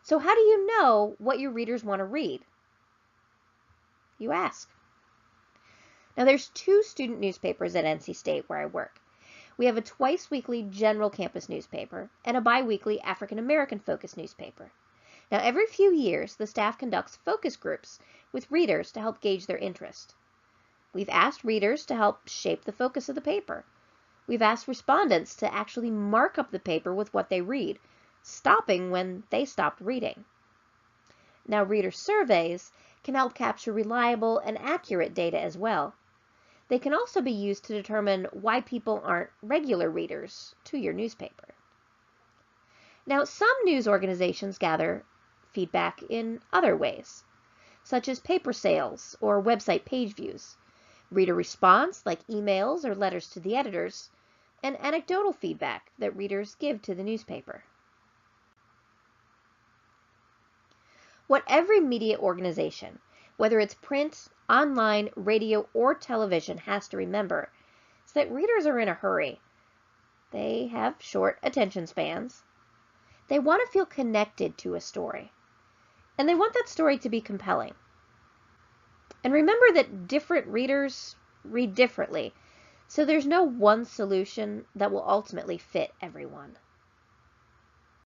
So how do you know what your readers want to read? You ask. Now there's 2 student newspapers at NC State where I work. We have a twice-weekly general campus newspaper and a bi-weekly African American focused newspaper. Now every few years, the staff conducts focus groups with readers to help gauge their interest. We've asked readers to help shape the focus of the paper. We've asked respondents to actually mark up the paper with what they read, stopping when they stopped reading. Now reader surveys can help capture reliable and accurate data as well. They can also be used to determine why people aren't regular readers to your newspaper. Now, some news organizations gather feedback in other ways, such as paper sales or website page views, reader response like emails or letters to the editors, and anecdotal feedback that readers give to the newspaper. What every media organization, whether it's print, online, radio, or television, has to remember is that readers are in a hurry. They have short attention spans. They want to feel connected to a story. And they want that story to be compelling. And remember that different readers read differently, so there's no one solution that will ultimately fit everyone.